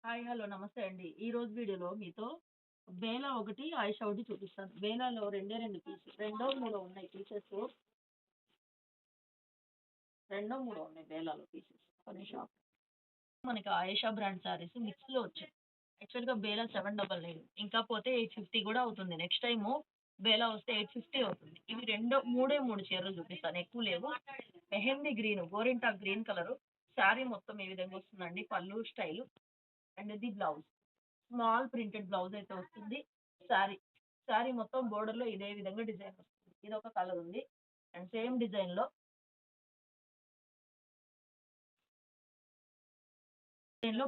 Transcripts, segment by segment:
Hi. Hello. నమస్తే అండి. ఈరోజు వీడియోలో మీతో బేలా ఒకటి, ఆయిషా ఒకటి చూపిస్తాను. బేలాలో రెండే 2 పీసెస్. రెండో, మూడో ఉన్నాయి పీసెస్. రెండో, మూడో ఉన్నాయి బేలాలో పీసెస్. కొన్ని షాప్ మనకి ఆయిషా బ్రాండ్ సారీస్ మిక్స్‌లో వచ్చాయి. యాక్చువల్‌గా బేలా 799 ఇంకా పోతే 850 కూడా అవుతుంది. నెక్స్ట్ టైము బేలా వస్తే 850 అవుతుంది. ఇవి మూడే 3 చీరలు చూపిస్తాను. ఎక్కువ లేవు. మెహందీ గ్రీన్, గోరింటాకు గ్రీన్ కలరు. శారీ మొత్తం ఈ విధంగా వస్తుందండి. పళ్ళు స్టైలు అండ్ ఇది బ్లౌజ్. స్మాల్ ప్రింటెడ్ బ్లౌజ్ అయితే వస్తుంది. శారీ. శారీ మొత్తం బోర్డర్‌లో ఇదే విధంగా డిజైన్ వస్తుంది. ఇదొక కలర్ ఉంది. అండ్ సేమ్ డిజైన్‌లో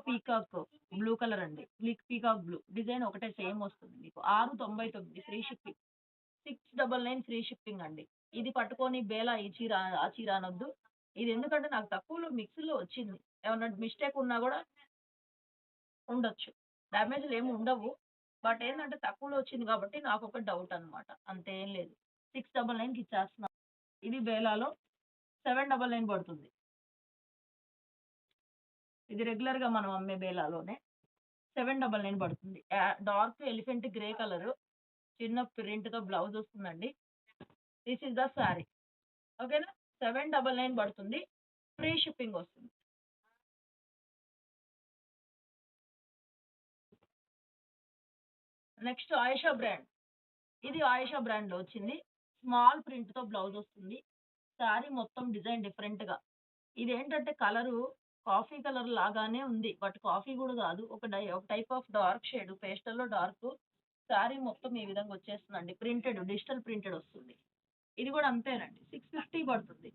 పీకాక్ బ్లూ కలర్ అండి. Peacock blue. డిజైన్ ఒకటే సేమ్ వస్తుంది మీకు. 699 ఫ్రీ షిప్పింగ్. 699 ఫ్రీ షిప్పింగ్ అండి. ఇది పట్టుకొని బేలా ఈ చీర, ఆ చీర అనొద్దు. ఇది ఎందుకంటే నాకు తక్కువలో మిక్స్‌లో వచ్చింది. ఏమన్నా మిస్టేక్ ఉన్నా గూడా ఉండొచ్చు. డ్యామేజ్‌లు ఏమి ఉండవు. బట్ ఏందంటే తక్కువలో వచ్చింది కాబట్టి నాకొక డౌట్ అన్నమాట. అంతేం లేదు. 699కి ఇచ్చేస్తున్నా. ఇది బేలాలో 799 పడుతుంది. ఇది రెగ్యులర్‌గా మనం అమ్మే బేలాలోనే 799 పడుతుంది. Dark elephant grey colour. చిన్న ప్రింట్‌తో బ్లౌజ్ వస్తుందండి. This is the sorry. ఓకేనా? 799 పడుతుంది. ఫ్రీ షిప్పింగ్ వస్తుంది. Next Ayesha brand. ఇది ఆయిషా బ్రాండ్‌లో వచ్చింది. స్మాల్ ప్రింట్‌తో బ్లౌజ్ వస్తుంది. శారీ మొత్తం డిజైన్ డిఫరెంట్‌గా. ఇదేంటంటే కలరు కాఫీ కలర్ లాగానే ఉంది. బట్ కాఫీ గూడా గాదు. ఒక టైప్ ఆఫ్ డార్క్ షేడ్ పేస్టల్‌లో డార్కు. శారీ మొత్తం ఈ విధంగా వచ్చేస్తుందండి. డిజిటల్ ప్రింటెడ్ వస్తుంది. ఇది గూడా అంతేనండి. 650 పడుతుంది.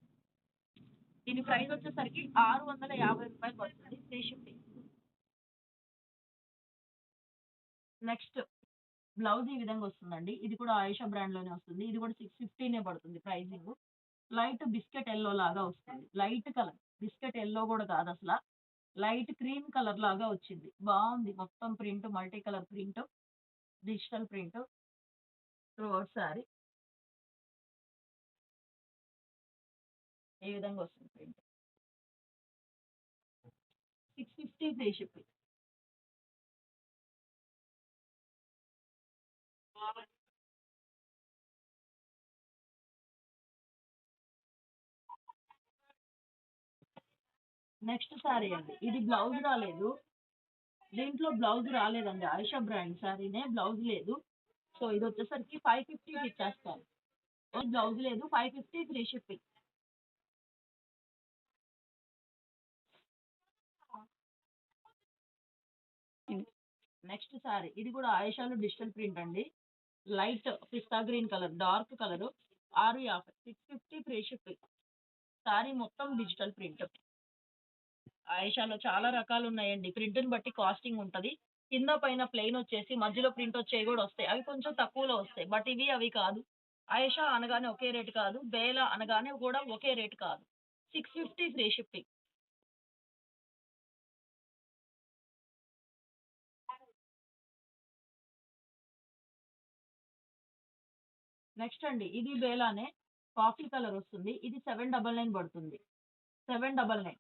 దీని ప్రైస్ వచ్చేసరికి రూ. 650 పడుతుంది. Free shipping. నెక్స్ట్ బ్లౌజ్ ఈ విధంగా వస్తుందండి. ఇది కూడా ఆయిషా బ్రాండ్‌లోనే వస్తుంది. ఇది కూడా 650నే పడుతుంది ప్రైజింగు. లైట్ బిస్కెట్ యెల్లో లాగా వస్తుంది. Light colour. బిస్కెట్ యెల్లో గూడా కాదసల. లైట్ క్రీమ్ కలర్ లాగా వచ్చింది. బావుంది. మొత్తం print multi colour print. Digital print. Throughout sari. ఈ విధంగా వస్తుంది print. 650 free shipping. Next sari అండి. ఇది బ్లౌజ్ రాలేదు. దీంట్లో బ్లౌజ్ రాలేదండి. ఆయిషా బ్రాండ్ శారీనే బ్లౌజ్ లేదు. సో ఇదొచ్చేసరికి 550కి ఇచ్చేస్తాను. బ్లౌజ్ లేదు. 550 ఫ్రీ షిప్పింగ్. నెక్స్ట్ శారీ. ఇది కూడా ఆయిషాలో డిజిటల్ ప్రింట్ అండి. Light pista green colour, dark colour. 650. 650 free shipping. Sari మొత్తం డిజిటల్ ప్రింట్. ఆయిషాలో చాలా రకాలున్నాయండి. ప్రింట్‌ని బట్టి కాస్టింగ్ ఉంటది. కింద పైన ప్లెయిన్ వచ్చేసి మధ్యలో ప్రింట్ వచ్చేవి గూడా వస్తాయి. అవి కొంచెం తక్కువలో వస్తాయి. బట్ ఇవి అవి కాదు. ఆయిషా అనగానే ఒకే రేట్ కాదు. బేలా అనగానే కూడా ఒకే రేట్ కాదు. 650 ఫ్రీ షిప్పింగ్. నెక్స్ట్ అండి. ఇది బేలానే. కాఫీ కలర్ వస్తుంది. ఇది 799 పడుతుంది. 799.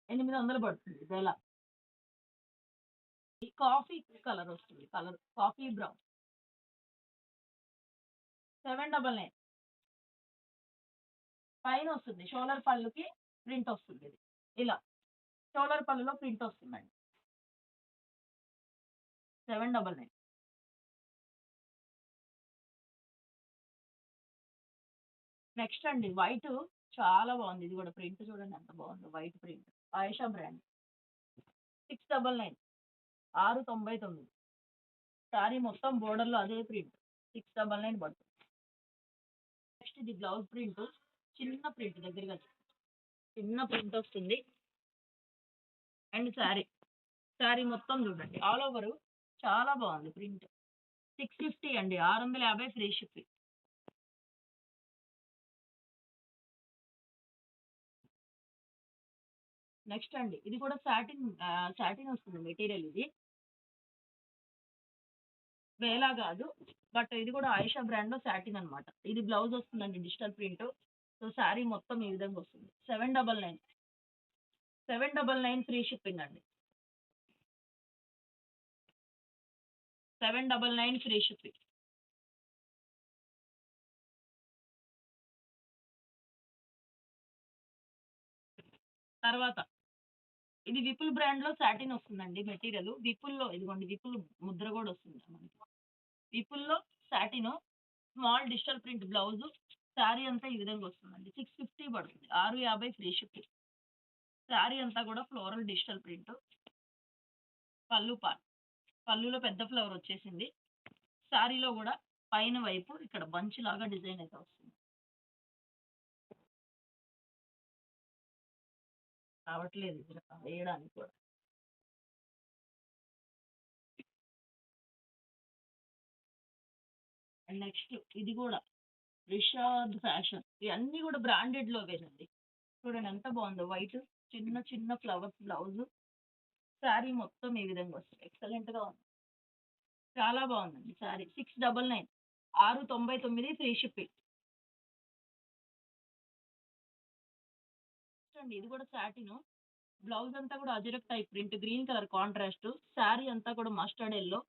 800 పడుతుంది బేలా. ఈ కాఫీ కలర్ వస్తుంది. Coffee brown. 799. పైనొస్తుంది. షోల్డర్ పళ్ళుకి ప్రింట్ వస్తుందిది. ఇలా. షోల్డర్ పళ్ళులో ప్రింట్ వస్తుందండి. 799. నెక్స్ట్ అండి. వైటు చాలా బావుంది. ఇది గూడా ప్రింట్ చూడండి ఎంత బావుందో white print. Ayesha brand. 699. 699. Sari మొత్తం బోర్డర్‌లో అదే ప్రింట్. 699 పడుతుంది. నెక్స్ట్ ఇది బ్లౌజ్ ప్రింట్. చిన్న ప్రింట్ దగ్గరగా చిన్న ప్రింట్ వస్తుంది. అండ్ శారీ. శారీ మొత్తం చూడండి. ఆల్ ఓవరు చాలా బావుంది ప్రింట్. 650 అండి. 650 ఫ్రీ షిప్పింగ్. నెక్స్ట్ అండి. ఇది కూడా సాటిన్ వస్తుంది మెటీరియల్ ఇది. వేలా గాదు. బట్ ఇది కూడా ఆయిషా బ్రాండ్‌లో సాటిన్ అన్నమాట. ఇది బ్లౌజ్ వస్తుందండి డిజిటల్ ప్రింట్. సో, శారీ మొత్తం ఈ విధంగా వస్తుంది. 799. 799 ఫ్రీ షిప్పింగ్ అండి. 799 ఫ్రీ షిప్పింగ్. తర్వాత ఇది విపుల్ బ్రాండ్ లో సాటిన్ వస్తుందండి మెటీరియల్. విపుల్లో ఇదిగోండి విపుల్ ముద్ర కూడా వస్తుంది మనకి. విపుల్లో satin small digital print blouse. Sari అంతా ఈ విధంగా వస్తుందండి. 650 పడుతుంది. 650 ఫ్రీ షిప్పింగ్. శారీ అంతా కూడా ఫ్లోరల్ డిజిటల్ ప్రింట్. పళ్ళు పార్ట్. పళ్ళులో పెద్ద ఫ్లవర్ వచ్చేసింది. శారీలో కూడా పైన వైపు ఇక్కడ బంచ్ లాగా డిజైన్ అయితే వస్తుంది. రావట్లేదు ఇక్కడ వేయడానికి కూడా. అండ్ నెక్స్ట్ ఇది కూడా రిషాద్ ఫ్యాషన్. ఇవన్నీ కూడా బ్రాండెడ్ లోవేనండి. చూడండి ఎంత బాగుందో. వైట్ చిన్న చిన్న ఫ్లవర్స్ బ్లౌజ్. శారీ మొత్తం ఈ విధంగా వస్తుంది. ఎక్సలెంట్ గా ఉంది. చాలా బాగుందండి శారీ. 699. 699 free shipping. అండి ఇది కూడా సాటిన్. బ్లౌజ్ అంతా కూడా ajrakh type print. Green colour contrast. Sari అంతా కూడా మస్టర్డ్ ఎల్లో.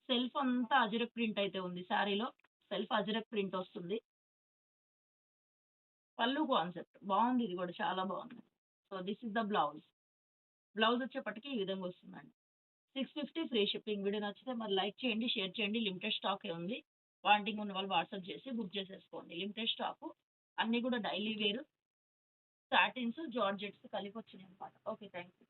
సెల్ఫ్ అంతా అజరక్ ప్రింట్ అయితే ఉంది. శారీలో సెల్ఫ్ అజరక్ ప్రింట్ వస్తుంది. పళ్ళు కాన్సెప్ట్ బాగుంది. ఇది కూడా చాలా బాగుంది. So this is the blouse. Blouse వచ్చేపటికి ఈ విధంగా వస్తుందండి. 650 ఫ్రీ షిప్పింగ్. వీడియో నచ్చితే మరి లైక్ చేయండి, షేర్ చేయండి. లిమిటెడ్ స్టాక్ ఉంది. వాంటింగ్ ఉన్న వాళ్ళు వాట్సాప్ చేసి బుక్ చేసేసుకోండి. Limited stock. అన్నీ కూడా డైలీ వేర్ సాటిన్స్ జార్జెట్స్ కలిపి వచ్చినాయి అనమాట. Okay thank you.